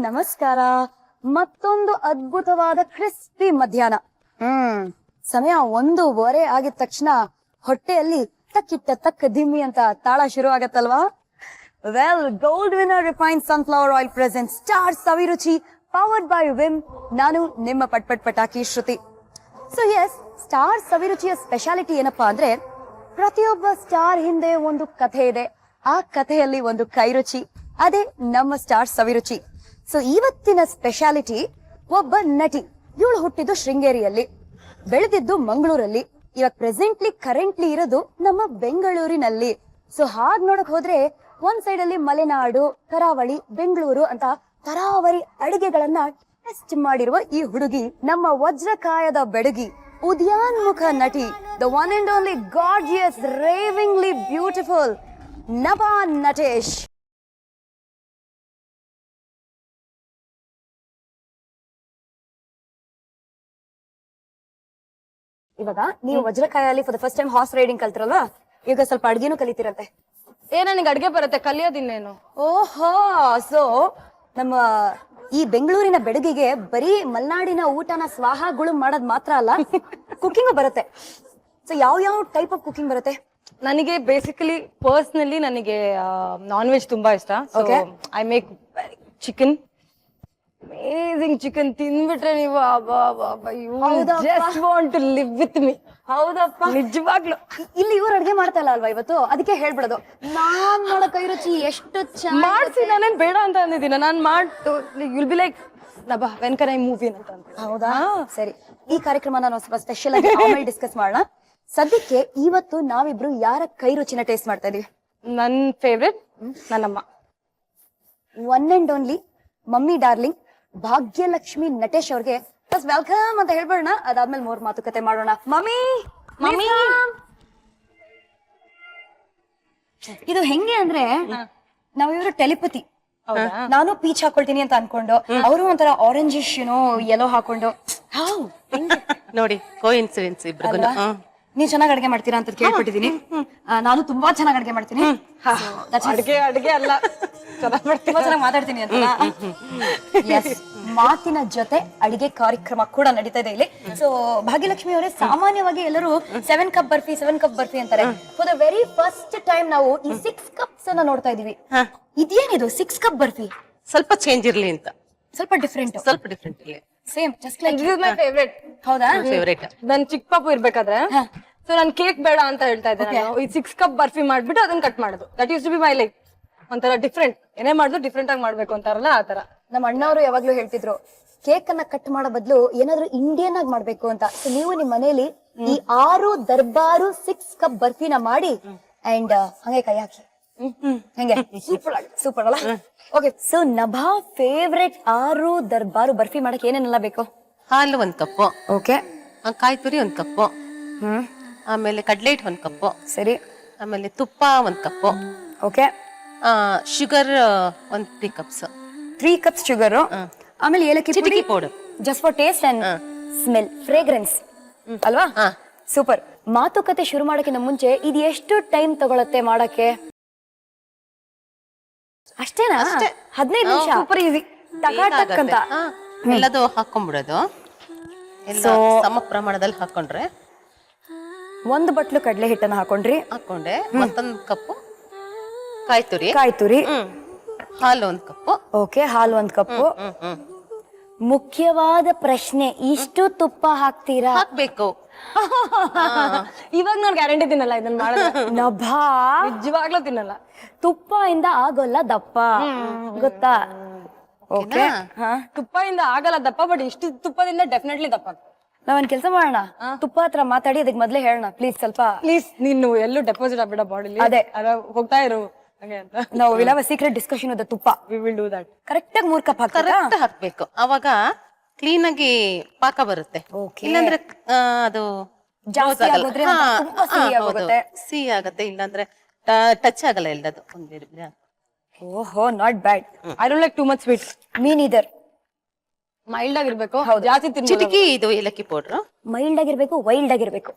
ನಮಸ್ಕಾರ. ಮತ್ತೊಂದು ಅದ್ಭುತವಾದ ಕ್ರಿಸ್ಪಿ ಮಧ್ಯಾಹ್ನ. ಸಮಯ 1:15 ಆಗಿದ ತಕ್ಷಣ ಹೊಟ್ಟೆಯಲ್ಲಿ ತಕ್ಕಿಟ್ಟ ತಕ್ಕ ದಿಮ್ಮಿ ಅಂತ ತಾಳ ಶುರು ಆಗತ್ತಲ್ವಾ? Well, gold winner refined sunflower oil present star Saviruchi powered by Vim. ನಾನು ನಿಮ್ಮ Pataki Shruti. So yes, star ಸವಿರುಚಿಯ ಸ್ಪೆಷಾಲಿಟಿ ಏನಪ್ಪಾ ಅಂದ್ರೆ, ಪ್ರತಿಯೊಬ್ಬ ಸ್ಟಾರ್ ಹಿಂದೆ ಒಂದು ಕಥೆ ಇದೆ. ಆ ಕಥೆಯಲ್ಲಿ ಒಂದು ಕೈರುಚಿ, ಅದೇ ನಮ್ಮ ಸ್ಟಾರ್ ಸವಿರುಚಿ. ಸೊ ಇವತ್ತಿನ ಸ್ಪೆಷಾಲಿಟಿ ಒಬ್ಬ ನಟಿ. ಇವಳು ಹುಟ್ಟಿದ್ದು ಶೃಂಗೇರಿಯಲ್ಲಿ, ಬೆಳೆದಿದ್ದು ಮಂಗಳೂರಲ್ಲಿ, ಇವಾಗ ಪ್ರೆಸೆಂಟ್ಲಿ ಕರೆಂಟ್ಲಿ ಇರೋದು ನಮ್ಮ ಬೆಂಗಳೂರಿನಲ್ಲಿ. ಸೊ ಹಾಗ್ ನೋಡಕ್ ಹೋದ್ರೆ ಒಂದ್ ಸೈಡ್ ಅಲ್ಲಿ ಮಲೆನಾಡು, ಕರಾವಳಿ, ಬೆಂಗಳೂರು ಅಂತ ತರಾವರಿ ಅಡಿಗೆಗಳನ್ನ ಟೆಸ್ಟ್ ಮಾಡಿರುವ ಈ ಹುಡುಗಿ ನಮ್ಮ ವಜ್ರಕಾಯದ ಬೆಡಗಿ, ಉದ್ಯಾನ್ಮುಖ ನಟಿ, the one and only gorgeous, ravingly beautiful Nabha Natesh. ಇವಾಗ ನೀವು ವಜ್ರಕಾಯಲ್ಲಿ for the first time horse riding ಕಲ್ತಿರಲ್ವಾ, ಈಗ ಸ್ವಲ್ಪ ಅಡ್ಗೆನೂ ಕಲಿತಿರಂತೆ. ನನಗೆ ಅಡ್ಗೆ ಬರುತ್ತೆ, ಕಲಿಯೋದಿನ್ನೇನು. ಓಹೋ, ಸೊ ನಮ್ಮ ಈ ಬೆಂಗಳೂರಿನ ಬೆಡಗಿಗೆ ಬರೀ ಮಲ್ನಾಡಿನ ಊಟನ ಸ್ವಾಹಗಳು ಮಾಡೋದ್ ಮಾತ್ರ ಅಲ್ಲ, ಕುಕಿಂಗ್ ಬರುತ್ತೆ. ಸೊ ಯಾವ ಟೈಪ್ ಆಫ್ ಕುಕಿಂಗ್ ಬರುತ್ತೆ? ನನಗೆ ಬೇಸಿಕಲಿ ಪರ್ಸನಲಿ ನನಗೆ ನಾನ್ ವೆಜ್ ತುಂಬಾ ಇಷ್ಟ. I make chicken, amazing chicken. ತಿನ್ಬಿಟ್ರೆ ನೀವು just want to live with me. ಹೌದಪ್ಪ, ನಿಜವಾಗ್ಲು. ಇಲ್ಲಿ ಇವ್ರು ಅಡ್ಗೆ ಮಾಡ್ತಲ್ಲ ಅಲ್ವಾ ಇವತ್ತು, ಅದಕ್ಕೆ ಹೇಳ್ಬಿಡೋದು ನಾನ್ ಮಾಡೋ ಕೈ ರುಚಿ ಎಷ್ಟು ಮಾಡ್ಸಿ. ನಾನೇನ್ ಬೇಡ ಅಂತ ಅಂದಿದ್ದೀನ, ನಾನ್ ಮಾಡ್ತು will be like Nabha when can I move in ಅಂತ. ಹೌದಾ, ಸರಿ. ಈ ಕಾರ್ಯಕ್ರಮ ನಾವು ಸ್ವಲ್ಪ ಸ್ಪೆಷಲ್ ಆಗಿ ಆಮೇಲೆ ಡಿಸ್ಕಸ್ ಮಾಡೋಣ. ಸದ್ಯಕ್ಕೆ ಇವತ್ತು ನಾವಿಬ್ರು ಯಾರ ಕೈ ರುಚಿನ ಟೇಸ್ಟ್ ಮಾಡ್ತಾ ಇದೀವಿ? ನನ್ ಫೇವ್ರೆಟ್ ನನ್ನಮ್ಮ, one and only mummy darling Bhagyalakshmi Natesh ಅವ್ರಿಗೆ ಫಸ್ಟ್ ವೆಲ್ಕಮ್ ಅಂತ ಹೇಳ್ಬೇಡ. ಅದಾದ್ಮೇಲೆ ಮೂರ್ ಮಾತುಕತೆ ಮಾಡೋಣ. ಮಮ್ಮಿ, ಮಮ್ಮಿ, ಇದು ಹೆಂಗೆ ಅಂದ್ರೆ ನಾವಿವ್ರು ಟೆಲಿಪತಿ. ನಾನು ಪೀಚ್ ಹಾಕೊಳ್ತೀನಿ ಅಂತ ಅನ್ಕೊಂಡು, ಅವರು ಒಂಥರ ಆರೆಂಜಿಶ್ ಯೆಲ್ಲೋ ಹಾಕೊಂಡು. ನೋಡಿ, ಕೋ ಇನ್ಸಿಡೆನ್ಸ್ ಇಬ್ರಿಗೂ. ನೀವ್ ಚೆನ್ನಾಗ್ ಅಡ್ಗೆ ಮಾಡ್ತೀರಾ ಅಂತ ಕೇಳ್ಬಿಟ್ಟಿದೀನಿ. ನಾನು ತುಂಬಾ ಚೆನ್ನಾಗ್ ಅಡ್ಗೆ ಮಾಡ್ತೀನಿ. ಅಡ್ಗೆ ಅಲ್ಲ, ತುಂಬಾ ಚೆನ್ನಾಗಿ ಮಾತಾಡ್ತೀನಿ ಅಂತ. ಮಾತಿನ ಜೊತೆ ಅಡಿಗೆ ಕಾರ್ಯಕ್ರಮ ಕೂಡ ನಡೀತಾ ಇದೆ ಇಲ್ಲಿ. ಸೊ ಭಾಗ್ಯಲಕ್ಷ್ಮಿ ಅವರೇ, ಸಾಮಾನ್ಯವಾಗಿ ಎಲ್ಲರೂ 7 ಕಪ್ ಬರ್ಫಿ ಅಂತಾರೆ. For the very first time ನಾವು ಈ 6 ಕಪ್ಸ್ ಅನ್ನ ನೋಡ್ತಾ ಇದೀವಿ. ಇದೇನಿದು 6 ಕಪ್ ಬರ್ಫಿ? ಸ್ವಲ್ಪ ಚೇಂಜ್ ಇರ್ಲಿ ಅಂತ, ಸ್ವಲ್ಪ ಡಿಫ್ರೆಂಟ್ ಇರ್ಲಿ. Same just like this is my favourite. ಹೌದಾ? ಫೇವರೇಟ್. ನನ್ ಚಿಕ್ಕ ಪಾಪು ಇರ್ಬೇಕಾದ್ರೆ ಸೊ ನಾನ್ ಕೇಕ್ ಬೇಡ ಅಂತ ಹೇಳ್ತಾ ಇದ್ದೆ. ನಾನು ಈ 6 ಕಪ್ ಬರ್ಫಿ ಮಾಡ್ಬಿಟ್ಟು ಅದನ್ನ ಕಟ್ ಮಾಡೋದು. That used to be my like ಒಂಥರ ಡಿಫ್ರೆಂಟ್. ಏನೇ ಮಾಡಿದ್ರು ಡಿಫ್ರೆಂಟ್ ಆಗಿ ಮಾಡ್ಬೇಕು ಅಂತಾರಲ್ಲ, ಆ ತರ. ನಮ್ಮ ಅಣ್ಣವರು ಯಾವಾಗ್ಲೂ ಹೇಳ್ತಿದ್ರು, ಕೇಕ್ ಅನ್ನ ಕಟ್ ಮಾಡೋ ಬದಲು ಏನಾದ್ರು ಇಂಡಿಯನ್ ಆಗಿ ಮಾಡ್ಬೇಕು ಅಂತ. ಸೊ ನೀವು ನಿಮ್ ಮನೇಲಿ ಈ 6 ದರ್ಬಾರು 6 ಕಪ್ ಬರ್ಫಿನ ಮಾಡಿ ಅಂಡ್ ಹಂಗೆ ಕೈ ಹಾಕಿ. ಹೆಂಗೆ ಸೂಪರ್ ಅಲ್ಲ? Okay, so Nabha favourite 6 Darbar burfi ಮಾಡಕ್ ಏನೇನೆಲ್ಲ ಬೇಕು? ಹಾಲು 1 ಕಪ್ಪು, ಓಕೆ, ಕಾಯಿ ತುರಿ 1 ಕಪ್ಪು, ಆಮೇಲೆ ಕಡ್ಲೆ ಹಿಟ್ಟು 1 ಕಪ್ಪು, ಸರಿ, ಆಮೇಲೆ ತುಪ್ಪ 1 cup, okay, sugar 3 cups, 3 cups sugar, ಆಮೇಲೆ ಏಲಕ್ಕಿ ಪುಡಿ powder, just for taste and smell, fragrance ಅಲ್ವಾ? ಸೂಪರ್. ಮಾತುಕತೆ ಶುರು ಮಾಡೋಕ್ಕಿಂತ ಮುಂಚೆ ಇದು ಎಷ್ಟು ಟೈಮ್ ತಗೊಳತ್ತೆ ಮಾಡಕ್ಕೆ? ಅಷ್ಟೇನಾ? 15 ನಿಮಿಷ. ಸೂಪರ್ ಈಸಿ, ಟಕ್ ಅಂತ ಎಲ್ಲದು ಹಾಕೊಂಡ್ಬಿಡೋದು. ಎಲ್ಲ ಸಮ ಪ್ರಮಾಣದಲ್ಲಿ ಹಾಕೊಂಡ್ರೆ, 1 ಬಟ್ಲು ಕಡಲೆ ಹಿಟ್ಟನ್ನ ಹಾಕೊಂಡೆ, ಮತ್ತೊಂದು ಕಪ್ಪು ಕಾಯಿ ತುರಿ, ಹಾಲು 1 ಕಪ್ಪು, ಓಕೆ, ಹಾಲು 1 ಕಪ್ಪು. ಮುಖ್ಯವಾದ ಪ್ರಶ್ನೆ, ಇಷ್ಟು ತುಪ್ಪ ಹಾಕ್ತೀರಾ? ಹಾಕ್ಬೇಕು. ಇವಾಗ ನಾನು ಗ್ಯಾರಂಟಿ ತಿನ್ನಲ್ಲ ಇದನ್ನ ಮಾಡಿದ್ರೆ. ನಭಾ ನಿಜವಾಗ್ಲೂ ತಿನ್ನಲ್ಲ. ತುಪ್ಪ ಇಂದ ಆಗೋಲ್ಲ ದಪ್ಪ, ಗೊತ್ತಾ? ಓಕೆ, ತುಪ್ಪದಿಂದ ಆಗಲ್ಲ ದಪ್ಪ, ಬಟ್ ಇಷ್ಟು ತುಪ್ಪದಿಂದ ಡೆಫಿನೆಟ್ಲಿ ದಪ್ಪ. ನಾವೊಂದ್ ಕೆಲಸ ಮಾಡೋಣ, ತುಪ್ಪ ಹತ್ರ ಮಾತಾಡಿ ಅದಕ್ಕೆ ಮೊದ್ಲೇ ಹೇಳೋಣ ಪ್ಲೀಸ್. ಸ್ವಲ್ಪ ಪ್ಲೀಸ್, ನೀನು ಎಲ್ಲೂ ಡೆಪಾಸಿಟ್ ಆಗ್ಬಿಡ ಬಾಡಿಲಿ. ಅದೇ ಹೋಗ್ತಾ ಇರು ಹಾಗೆ ಅಂತ. ನಾವು will have a secret discussion with ತುಪ್ಪ. We will do that. Correct ಆಗಿ 3 ಕಪ್ ಕರೆಕ್ಟ್ ಹಾಕ್ಬೇಕು, ಅವಾಗ ಕ್ಲೀನ್ ಆಗಿ ಪಾಕ ಬರುತ್ತೆ. ಇಲ್ಲಾಂದ್ರೆ ಅದು ಜಾಸ್ತಿ ಆಗೋದ್ರೆ ತುಂಬಾ ಸಿಹಿ ಆಗುತ್ತೆ, ಇಲ್ಲಾಂದ್ರೆ ಟಚ್ ಆಗಲ್ಲ ಎಲ್ಲದು. ಓಹೋ, not bad. I don't like too much sweet. Me neither. Mild ಆಗಿರ್ಬೇಕು, ಜಾಸ್ತಿ ತಿನ್ನಿ. ಚಿಟಿಕಿ ಇದು ಏಲಕ್ಕಿ ಪೌಡರ್. ಮೈಲ್ಡ್ ಆಗಿರ್ಬೇಕು, ವೈಲ್ಡ್ ಆಗಿರ್ಬೇಕು.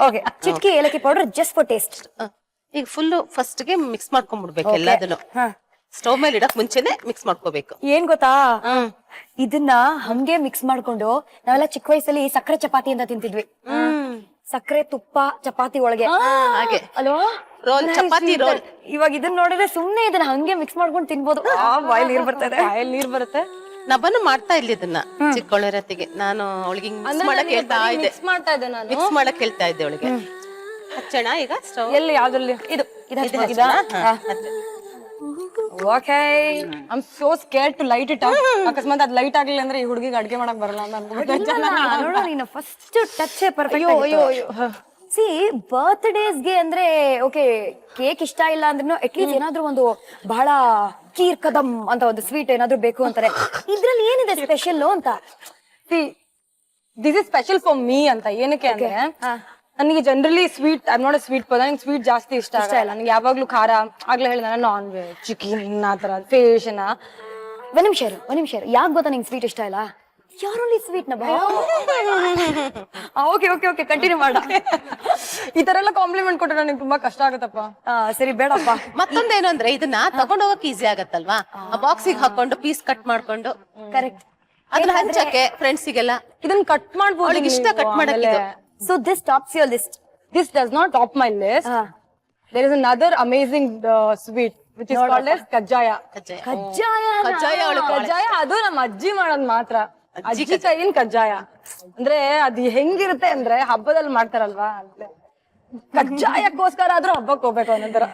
ಓಕೆ, ಚಿಟಿಕಿ ಏಲಕ್ಕಿ ಪೌಡರ್ ಜಸ್ಟ್ ಫಾರ್ ಟೇಸ್ಟ್. ಈಗ ಫುಲ್ ಫಸ್ಟ್ ಗೆ ಮಿಕ್ಸ್ ಮಾಡ್ಕೊಂಡ್ಬಿಡ್ಬೇಕು ಎಲ್ಲದನ್ನು. ಸ್ಟವ್ ಮೇಲೆ ಇಡಕ್ ಮುಂಚೆನೆ ಮಿಕ್ಸ್ ಮಾಡ್ಕೋಬೇಕು. ಏನ್ ಗೊತ್ತಾ, ಇದನ್ನ ಹಂಗೆ ಮಿಕ್ಸ್ ಮಾಡ್ಕೊಂಡು ನಾವೆಲ್ಲ ಚಿಕ್ಕ ವಯಸ್ಸಲ್ಲಿ ಸಕ್ಕರೆ ಚಪಾತಿ ಅಂತ ತಿಂತಿದ್ವಿ. ಸಕ್ಕರೆ ತುಪ್ಪ ಚಪಾತಿ ಒಳಗೆ ಹಾಗೆ ಅಲ್ವಾ, ರೋಲ್, ಚಪಾತಿ ರೋಲ್. ಇವಾಗ ಇದನ್ನ ನೋಡಿದ್ರೆ ಸುಮ್ನೆ ಇದನ್ನ ಹಂಗೆ ಮಿಕ್ಸ್ ಮಾಡ್ಕೊಂಡು ತಿನ್ಬೋದು. ಬಾಯಲ್ಲಿ ನೀರ್ ಬರ್ತದೆ, ಬಾಯಲ್ಲಿ ನೀರ್ ಬರುತ್ತೆ. ನಬ್ಬನು ಮಾಡ್ತಾ ಇಲ್ಲ ಇದನ್ನ ಚಿಕ್ಕವಳಿರತ್ತಿಗೆ. ನಾನು ಅವಳಿಗೆ ಮಿಕ್ಸ್ ಮಾಡಕ್ ಹೇಳ್ತಾ ಇದ್ದೆ, ಮಿಕ್ಸ್ ಮಾಡ್ತಾ ಇದ್ದೆ ನಾನು. ಮಿಕ್ಸ್ ಮಾಡಕ್ ಹೇಳ್ತಾ ಇದ್ದೆ ಅವಳಿಗೆ. ಹಚ್ಚೋಣ ಈಗ ಸ್ಟವ್. ಎಲ್ಲಿ ಯಾವ್ದ್ರಲ್ಲಿ? ಇದು okay, I am so scared to light it. ಅಕಸ್ಮಾತ್ ಅದ್ ಲೈಟ್ ಆಗ್ಲಿಲ್ಲ ಅಂದ್ರೆ ಈ ಹುಡುಗಿಗೆ ಅಡ್ಗೆ ಮಾಡಕ್ ಬರಲ್ಲ ಅಂತ ಅನ್ಕೊಂಡ್ಬಿಟ್ಟೆ. First touch perfect. ಸಿ ಬರ್ತ್ಡೇಸ್ಗೆ ಅಂದ್ರೆ ಓಕೆ, ಕೇಕ್ ಇಷ್ಟ ಇಲ್ಲ ಅಂದ್ರೂ ಅಟ್ಲೀಸ್ಟ್ ಏನಾದ್ರೂ ಒಂದು ಬಹಳ ಕೀರ್ ಕದಂ ಅಂತ ಒಂದು ಸ್ವೀಟ್ ಏನಾದ್ರು ಬೇಕು ಅಂತಾರೆ. ಇದ್ರಲ್ಲಿ ಏನಿದೆ ಸ್ಪೆಷಲ್ ಅಂತ? This is special for me ಅಂತ. ಏನಕ್ಕೆ ಅಂದ್ರೆ ನನಗೆ generally sweet, I not a sweet ಪದ, ನಂಗೆ ಸ್ವೀಟ್ ಜಾಸ್ತಿ ಇಷ್ಟ ಆಗಲ್ಲ. ನನಗೆ ಯಾವಾಗ್ಲೂ ಖಾರ, ಆಗ್ಲೇ ಹೇಳಿದ ನಾನ್ ವೆಜ್, ಚಿಕನ್, ಆತರ ಫಿಶ್. ಒಂದ್ ನಿಮಿಷ ಯಾಕೆ ಗೊತ್ತಾ ನಿಂಗೆ ಸ್ವೀಟ್ ಇಷ್ಟ ಇಲ್ಲ? ಯಾರಲ್ಲಿ ಸ್ವೀಟ್ ನ ಓಕೆ ಓಕೆ ಓಕೆ ಕಂಟಿನ್ಯೂ ಮಾಡ. ಈ ತರ ಎಲ್ಲ ಕಾಂಪ್ಲಿಮೆಂಟ್ ಕೊಟ್ರೆ ನನಗೆ ತುಂಬಾ ಕಷ್ಟ ಆಗುತ್ತಪ್ಪ. ಸರಿ ಬೇಡಪ್ಪ. ಮತ್ತೊಂದೇನು ಅಂದ್ರೆ ಇದನ್ನ ತಗೊಂಡ್ ಹೋಗಕ್ ಈಸಿ ಆಗತ್ತಲ್ವಾ, ಆ ಬಾಕ್ಸಿಗೆ ಹಾಕೊಂಡು ಪೀಸ್ ಕಟ್ ಮಾಡ್ಕೊಂಡು ಕರೆಕ್ಟ್ ಅದನ್ನ ಹಂಚಕ್ಕೆ ಫ್ರೆಂಡ್ಸಿಗೆಲ್ಲ ಇದನ್ನ ಕಟ್ ಮಾಡ್ಬೋದು, ಅವಳಿಗೆ ಇಷ್ಟ ಕಟ್ ಮಾಡಕ್ಕೆ. So this tops your list. This does not top my list. There is another amazing sweet which is called as kajaya. ಕಜ್ಜಾಯ ಕಜ್ಜಾಯ ಅದು ನಮ್ಮ ಅಜ್ಜಿ ಮಾಡೋದ್ ಮಾತ್ರ. ಅಜ್ಜಿ ಕೈಯಿನ ಕಜ್ಜಾಯ ಅಂದ್ರೆ ಅದು ಹೆಂಗಿರುತ್ತೆ ಅಂದ್ರೆ ಹಬ್ಬದಲ್ಲಿ ಮಾಡ್ತಾರಲ್ವಾ, ಕಜ್ಜಾಯಕ್ಕೋಸ್ಕರ ಆದ್ರೂ ಹಬ್ಬಕ್ಕೆ ಹೋಗ್ಬೇಕು ಅನ್ನೋದ್ರ.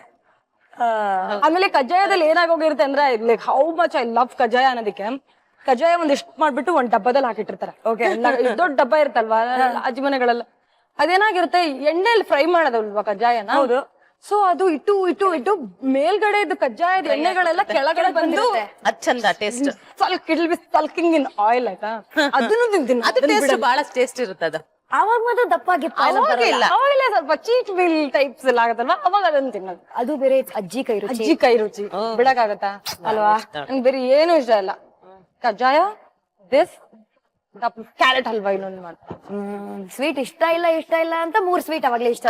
ಆಮೇಲೆ ಕಜ್ಜಾಯದಲ್ಲಿ ಏನಾಗೋಗಿರುತ್ತೆ ಅಂದ್ರೆ like how much I love ಕಜ್ಜಾಯ ಅನ್ನೋದಕ್ಕೆ, ಕಜ್ಜಾಯ ಒಂದಿಷ್ಟು ಮಾಡ್ಬಿಟ್ಟು ಒಂದ್ ಡಬ್ಬದಲ್ಲಿ ಹಾಕಿಟ್ಟಿರ್ತಾರೆ. ಓಕೆ, ದೊಡ್ಡ ಡಬ್ಬ ಇರುತ್ತಲ್ವಾ ಅಜ್ಜಿ ಮನೆಗಳೆಲ್ಲ, ಅದೇನಾಗಿರುತ್ತೆ ಎಣ್ಣೆಯಲ್ಲಿ ಫ್ರೈ ಮಾಡೋದಲ್ವಾ ಕಜ್ಜಾಯನ. ಹೌದು. ಸೊ ಅದು ಇಟ್ಟು ಮೇಲ್ಗಡೆ ಇದು ಕಜ್ಜಾಯದ ಎಣ್ಣೆಗಳೆಲ್ಲ ಕೆಳಗಡೆ ಬಂದು ಅದ್ ಚಂದ taste. It will be sparkling in oil. ಆಯ್ತಾ, ಅದನ್ನು ತಿಂತೀನಿ. ಅದು ಟೇಸ್ಟ್ ಬಹಳ ಟೇಸ್ಟ್ ಇರುತ್ತೆ ಅದು. ಅವಾಗ ಮಾತ್ರ ದಪ್ಪ ಅವಾಗಲೇ ಸ್ವಲ್ಪ ಚೀಟ್ ಬಿಲ್ ಟೈಪ್ಸ್ ಎಲ್ಲ ಆಗತ್ತಲ್ವಾ, ಅವಾಗ ಅದನ್ನ ತಿನ್ನೋದು. ಅದು ಬೇರೆ ಅಜ್ಜಿ ಕೈ ರುಚಿ. ಅಜ್ಜಿ ಕೈ ರುಚಿ ಬಿಡಕ್ಕಾಗತ್ತಾ ಅಲ್ವಾ? ನಂಗೆ ಬೇರೆ ಏನು ಇಷ್ಟ ಇಲ್ಲ. ಕಜ್ಜಾಯ, ದಿಸ್, ಕ್ಯಾರೆಟ್ ಹಲ್ವಾ ಇನ್ನೊಂದು ಮಾಡ್ತಾರೆ. ಸ್ವೀಟ್ ಇಷ್ಟ ಇಲ್ಲ ಅಂತ 3 ಸ್ವೀಟ್ ಅವಾಗ್ಲೇ ಇಷ್ಟ.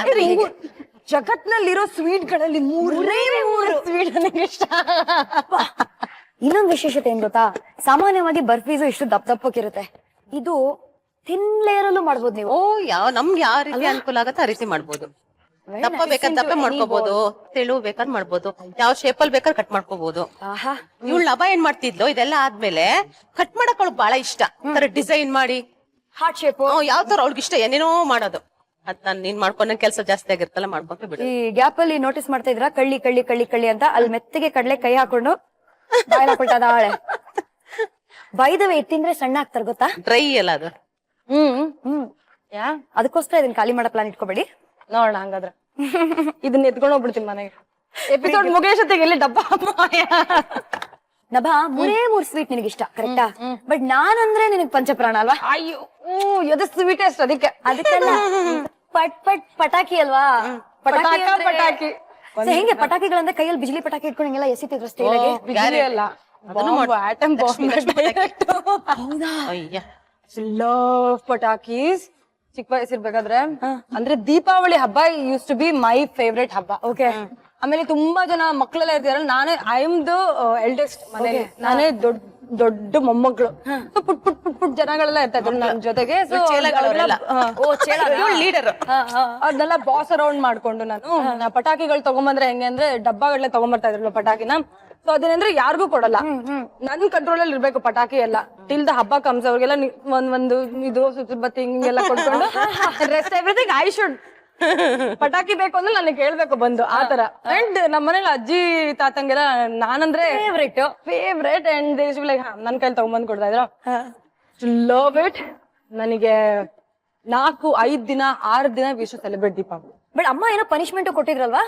ಜಗತ್ನಲ್ಲಿರೋ ಸ್ವೀಟ್ ಗಳಲ್ಲಿ ಮೂರೇ ಸ್ವೀಟ್ ನನಗೆ ಇಷ್ಟ. ಇನ್ನೊಂದು ವಿಶೇಷತೆ ಏನ್ ಗೊತ್ತಾ, ಸಾಮಾನ್ಯವಾಗಿ ಬರ್ಫೀಸು ಇಷ್ಟು ದಪ್ಪಕ್ಕಿರುತ್ತೆ, ಇದು ಥಿನ್ ಲೇಯರ್ ಅಲ್ಲೂ ಮಾಡ್ಬೋದು ನೀವು. ನಮ್ಗೆ ಯಾವ ರೀತಿ ಅನುಕೂಲ ಆಗತ್ತೆ ಆ ರೀತಿ ಮಾಡ್ಬೋದು. ದಪ್ಪ ಬೇಕಾದ್ರೆ ದಪ್ಪ ಮಾಡ್ಕೋಬಹುದು, ತೆಳು ಬೇಕಾದ್ರೆ ಮಾಡ್ಬೋದು, ಯಾವ ಶೇಪ್ ಅಲ್ಲಿ ಬೇಕಾದ್ರೆ ಕಟ್ ಮಾಡ್ಕೋಬಹುದು. ಇವಳು ಲಭ ಏನ್ ಮಾಡ್ತಿದ್ಲು, ಇದೆಲ್ಲ ಆದ್ಮೇಲೆ ಕಟ್ ಮಾಡಕ್ ಅವಳು ಬಹಳ ಇಷ್ಟ. ತರ ಡಿಸೈನ್ ಮಾಡಿ ಹಾರ್ಟ್ ಶೇಪ್ ಯಾವ ತರ ಅವಳಿಗೆ ಇಷ್ಟ ಏನೇನೋ ಮಾಡೋದು. ಅದ್ ನಾನ್ ನೀನ್ ಮಾಡ್ಕೊಂಡ ಕೆಲಸ ಜಾಸ್ತಿ ಆಗಿರ್ತಲ್ಲ, ಮಾಡ್ಕೊಂತ ಬಿಡು. ಈ ಗ್ಯಾಪ್ ಅಲ್ಲಿ ನೋಟಿಸ್ ಮಾಡ್ತಾ ಇದ್ರ ಕಳ್ಳಿ ಕಳ್ಳಿ ಕಳ್ಳಿ ಕಳ್ಳಿ ಅಂತ ಅಲ್ಲಿ ಮೆತ್ತಗೆ ಕಡ್ಲೆ ಕೈ ಹಾಕೊಂಡು ಬಾಯ್ಲ್ ಹಾಕೊಳ್ತದ ಆಳೆ. ಬೈದವೆ ತಿಂದ್ರೆ ಸಣ್ಣ ಆಗ್ತಾರ ಗೊತ್ತಾ, ಡ್ರೈ ಅಲ್ಲ ಅದು. ಅದಕ್ಕೋಸ್ಕರ ಇದನ್ನ ಖಾಲಿ ಮಾಡೋ ಪ್ಲಾನ್ ಇಟ್ಕೋಬೇಡಿ. ನೋಡೋಣ ಹಂಗಾದ್ರೆ ಇದನ್ನ ಎತ್ಕೊಂಡು ಹೋಗ್ಬಿಡ್ತೀನಿ ಮನೆಗೆ. ಎಪಿಸೋಡ್ ಮುಗಿಯೋಷ್ಟೊತ್ತಿಗೆ ಎಲ್ಲಿ ಡಬ್ಬ ನಭಾ 3 ಸ್ವೀಟ್ ನಿನಗೆ ಇಷ್ಟ ಕರೆಕ್ಟಾ, ಬಟ್ ನಾನಂದ್ರೆ ನಿನಗ್ ಪಂಚಪ್ರಾಣ ಅಲ್ವಾ. ಅಯ್ಯೋ ಇದು ಸ್ವೀಟೆಸ್ಟ್. ಅದಕ್ಕೆಲ್ಲ ಪಟ್ ಪಟ್ ಪಟಾಕಿ ಅಲ್ವಾ, ಪಟಾಕಿ. ಹೆಂಗೆ ಪಟಾಕಿಗಳಂದ್ರೆ ಕೈಯಲ್ಲಿ ಬಿಜಿಲಿ ಪಟಾಕಿ ಇಟ್ಕೊಂಡು ಹಿಂಗೆಲ್ಲ ಎಸಿತಿದ್ರು ಸ್ಟೈಲಾಗಿ. ಬಿಜಿಲಿ ಅಲ್ಲ, ಆಟಮ್ ಬಾಂಬ್. ಲವ್ ಪಟಾಕೀಸ್. ಚಿಕ್ಕ ವಯಸ್ಸಿರ್ಬೇಕಾದ್ರೆ ಅಂದ್ರೆ ದೀಪಾವಳಿ ಹಬ್ಬ used to be my favourite ಹಬ್ಬ. ಓಕೆ, ಆಮೇಲೆ ತುಂಬಾ ಜನ ಮಕ್ಕಳೆಲ್ಲ ಇರ್ತಾರಲ್ಲ, ನಾನೇ ಐ ಆಮ್ ದ ಎಲ್ಡೆಸ್ಟ್ ಮನೇಲಿ, ನಾನೇ ದೊಡ್ಡ ಮೊಮ್ಮಗಳು. ಪುಟ್ ಜನಗಳೆಲ್ಲ ಇರ್ತಾ ಇದ್ರು ನನ್ ಜೊತೆಗೆ. ಲೀಡರ್ ಅದನ್ನೆಲ್ಲ ಬಾಸ್ ಅರೌಂಡ್ ಮಾಡ್ಕೊಂಡು ನಾನು ಪಟಾಕಿಗಳು ತಗೊಂಬಂದ್ರೆ ಹೆಂಗೆ ಅಂದ್ರೆ ಡಬ್ಬಗಳನ್ನ ತಗೊಂಬರ್ತಾ ಇದ್ರಲ್ಲ ಪಟಾಕಿನ. ಸೊ ಅದೇನಂದ್ರೆ ಯಾರಿಗೂ ಕೊಡಲ್ಲ, ನನ್ ಕಂಟ್ರೋಲ್ ಅಲ್ಲಿ ಇರ್ಬೇಕು ಪಟಾಕಿ ಎಲ್ಲ. ಟಿಲ್ ದ ಹಬ್ಬ ಕಮ್ಸ್ ಅವ್ರಿಗೆಲ್ಲ ಒಂದು ಇದು ಸುತ್ತಬತ್ತಿ ಹಿಂಗೆಲ್ಲ ಕೊಟ್ಕೊಂಡು ರೆಸ್ಟ್ ಎವ್ರಿಥಿಂಗ್ ಐ ಶುಡ್. ಪಟಾಕಿ ಬೇಕು ಅಂದ್ರೆ ನನಗೆ ಕೇಳ್ಬೇಕು ಬಂದು ಆತರ. ಅಂಡ್ ನಮ್ಮ ಮನೇಲಿ ಅಜ್ಜಿ ತಾತಂಗೆಲ್ಲ ನಾನಂದ್ರೆ ಫೇವ್ರೇಟ್ ಅಂಡ್ ಲೈಕ್ ನನ್ ಕೈಲಿ ತಗೊಂಬಂದ್ ಕೊಡ್ತಾ ಇದ್ರು. Love it. ನನಗೆ 4-5 ದಿನ 6 ದಿನ we should celebrate Deepavali. But ಅಮ್ಮ ಏನೋ ಪನಿಷ್ಮೆಂಟ್ ಕೊಟ್ಟಿದ್ರಲ್ವಾ,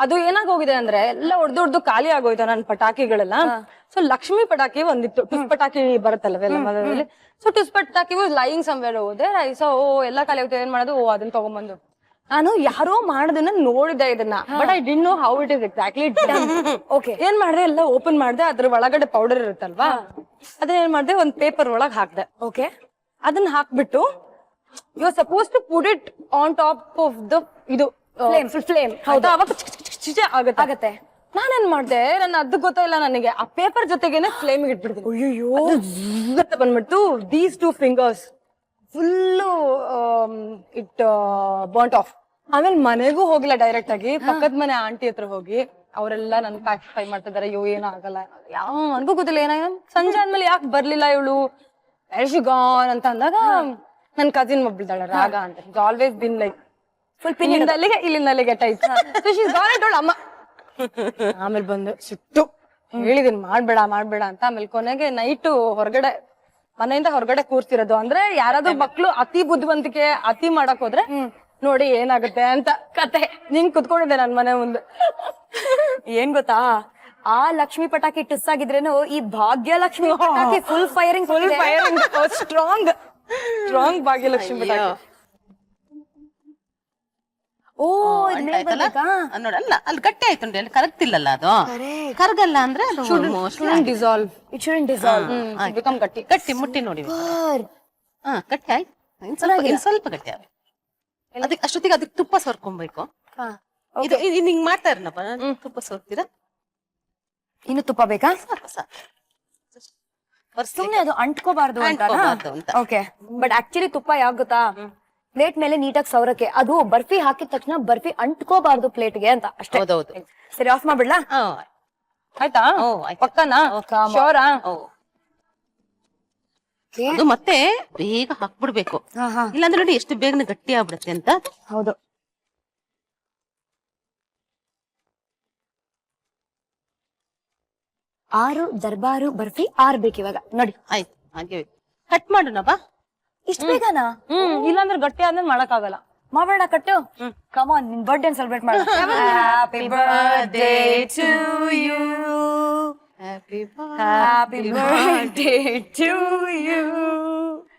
ಅದು ಏನಾಗೋಗಿದೆ ಅಂದ್ರೆ ಎಲ್ಲ ಹೊಡ್ದು ಖಾಲಿ ಆಗೋಯ್ತು ನನ್ ಪಟಾಕಿಗಳೆಲ್ಲ. ಸೊ ಲಕ್ಷ್ಮಿ ಪಟಾಕಿ ಒಂದಿತ್ತು, ಟುಸ್ ಪಟಾಕಿ ಬರುತ್ತಲ್ವೆಲ್ಲ ಮನೆಯಲ್ಲಿ. ಸೊ ಟುಸ್ ಪಟಾಕಿ ವಾಸ್ ಲೈಯಿಂಗ್ ಸಮ್ವೇರ್ ಹೋದೆ. ಸೊ ಎಲ್ಲ ಖಾಲಿ ಆಗುತ್ತೆ, ಏನ್ ಮಾಡೋದು, ಅದನ್ನ ತಗೊಂಡ್ಬಂದು ನಾನು ಯಾರೋ ಮಾಡೋದನ್ನ ನೋಡಿದೆ ಇದನ್ನ, but I didn't know how it is exactly done. Okay, ಏನ್ ಮಾಡ್ದೆ, ಎಲ್ಲ ಓಪನ್ ಮಾಡ್ದೆ, ಅದ್ರ ಒಳಗಡೆ ಪೌಡರ್ ಇರುತ್ತಲ್ವಾ, ಅದನ್ನ ಏನ್ ಮಾಡ್ದೆ, ಒಂದ್ ಪೇಪರ್ ಒಳಗ್ ಹಾಕ್ದೆ. ಓಕೆ, ಅದನ್ನ ಹಾಕ್ಬಿಟ್ಟು you are supposed to put it on top of the ಇದು ಫ್ಲೇಮ್. ಹೌದಾ, ಅವಾಗ ಆಗತ್ತೆ. ನಾನೇನ್ ಮಾಡ್ದೆ, ನನ್ನ ಅದ್ ಗೊತ್ತಿಲ್ಲ ನನಗೆ, ಆ ಪೇಪರ್ ಜೊತೆಗೇನೆ ಫ್ಲೇಮ್ ಇಟ್ಬಿಡ್ತೀನಿ. ಅಯ್ಯೋ ಅಂತ ಬಂದ್ಬಿಡ್ತು. These 2 fingers full it bought of. ಆಮೇಲೆ ಮನೆಗೂ ಹೋಗಿಲ್ಲ, ಡೈರೆಕ್ಟ್ ಆಗಿ ಪಕ್ಕದ ಮನೆ ಆಂಟಿ ಹತ್ರ ಹೋಗಿ ಅವರೆಲ್ಲ ನನ್ ಪ್ಯಾಸಿಫೈ ಮಾಡ್ತಿದಾರೆ. ಅಯ್ಯೋ ಏನೂ ಆಗಲ್ಲ, ಯಾವ ನನ್ಗೂ ಗೊತ್ತಿಲ್ಲ ಏನಾಗ. ಸಂಜೆ ಆದ್ಮೇಲೆ ಯಾಕೆ ಬರ್ಲಿಲ್ಲ ಇವಳು, ಗಾನ್ ಅಂತ ಅಂದಾಗ ನನ್ ಕಸಿನ್ ಒಬ್ಳಿದಾಳೆ ರಾಗ ಅಂತ. ಆಲ್ವೇಸ್ ಬಿನ್ ಲೈಕ್ ಫುಲ್ ಪಿನ್ನಿಂದ ಅಲ್ಲಿಗೆ ಇಲ್ಲಿಂದ ಅಲ್ಲಿಗೆ type. So she's gone and ಅಮ್ಮ. ಆಮೇಲೆ ಬಂದು ಸಿಟ್ಟು ಹೇಳಿದೀನಿ ಮಾಡ್ಬೇಡ ಅಂತ. ಆಮೇಲೆ ಕೊನೆಗೆ ನೈಟು ಹೊರಗಡೆ, ಮನೆಯಿಂದ ಹೊರಗಡೆ ಕೂರ್ತಿರೋದು. ಅಂದ್ರೆ ಯಾರಾದ್ರೂ ಮಕ್ಳು ಅತಿ ಬುದ್ಧಿವಂತಿಕೆ ಅತಿ ಮಾಡಕ್ ಹೋದ್ರೆ ನೋಡಿ ಏನಾಗುತ್ತೆ ಅಂತ ಕತೆ. ನಿಂಗ್ ಕುತ್ಕೊಂಡಿದ್ದೆ ನನ್ ಮನೆ ಮುಂದೆ. ಏನ್ ಗೊತ್ತಾ, ಆ ಲಕ್ಷ್ಮಿ ಪಟಾಕಿ ಟಿಸ್ ಆಗಿದ್ರೇನು ಈ ಭಾಗ್ಯಲಕ್ಷ್ಮಿ ಪಟಾಕಿ ಫುಲ್ ಫೈರಿಂಗ್ ಸ್ಟ್ರಾಂಗ್ ಭಾಗ್ಯಲಕ್ಷ್ಮಿ ಪಟಾಕಿ. ಓ ನೋಡಲ್ಲ ಅಲ್ಲಿ ಗಟ್ಟಿ ಆಯ್ತು ನೋಡಿ, ಅಲ್ಲಿ ಕರಗ್ತಿಲ್ಲಲ್ಲ ಅದು. ಕರಗಲ್ಲ ಅಂದ್ರೆ ಅದು dissolve, it shouldn't dissolve, become ಗಟ್ಟಿ. ಗಟ್ಟಿ ಮುಟ್ಟಿ ನೋಡಿ. ಗಟ್ಟಿ ಆಯ್ತು, ಇನ್ ಸ್ವಲ್ಪ ಗಟ್ಟಿ ಆಗ. ಅದಕ್ಕೆ ಅಷ್ಟೊತ್ತಿಗೆ ಅದಕ್ಕೆ ತುಪ್ಪ ಸೋರ್ಕೊಬೇಕು. ಇದು ಹಿಂಗ್ ಮಾಡ್ತಾ ಇರನಪ್ಪ, ತುಪ್ಪ ಸೋರ್ತೀರಾ? ಇನ್ನು ತುಪ್ಪ ಬೇಕಾ? ಸಾಕು ಸುಮ್ನೆ ಅದು ಅಂಟ್ಕೋಬಾರ್ದು ಅಂತ. ಓಕೆ, ಬಟ್ ಆಕ್ಚುಲಿ ತುಪ್ಪ ಯಾಕೆ ಗೊತ್ತಾ, ಪ್ಲೇಟ್ ಮೇಲೆ ನೀಟಾಗಿ ಸೌರಕ್ಕೆ. ಅದು ಬರ್ಫಿ ಹಾಕಿದ ತಕ್ಷಣ ಬರ್ಫಿ ಅಂಟ್ಕೋಬಾರ್ದು ಪ್ಲೇಟ್ಗೆ ಅಂತ ಅಷ್ಟೇ. ಹೌದೌದು. ಸರಿ, ಆಫ್ ಮಾಡ್ಬಿಡ್ಲಾ? ಆಯ್ತಾ? ಪಕ್ಕನಾ? ಶೋರಾ? ಅದು ಮತ್ತೆ ಬೇಗ ಹಾಕ್ಬಿಡ್ಬೇಕು, ಇಲ್ಲಾಂದ್ರೆ ನೋಡಿ ಎಷ್ಟು ಬೇಗನೆ ಗಟ್ಟಿ ಆಗ್ಬಿಡುತ್ತೆ ಅಂತ. ಹೌದು. ಆರು ದರ್ಬಾರು ಬರ್ಫಿ 6 ಬೇಕು ಇವಾಗ ನೋಡಿ. ಆಯ್ತು, ಹಾಗೆ ಕಟ್ ಮಾಡೋಣ ಬಾ. ಇಷ್ಟ ಬೇಗನಾ? ಇಲ್ಲಾಂದ್ರೆ ಗಟ್ಟಿ ಆದ್ಮೇಲೆ ಮಾಡಕ್ ಆಗಲ್ಲ. ಮಾಡೋಣ ಕಟ್ಟು. ಕಮ್ ಆನ್, ನಿನ್ ಬರ್ಡೇ ಸೆಲೆಬ್ರೇಟ್ ಮಾಡೋಣ. Happy birthday to you, happy birthday to you.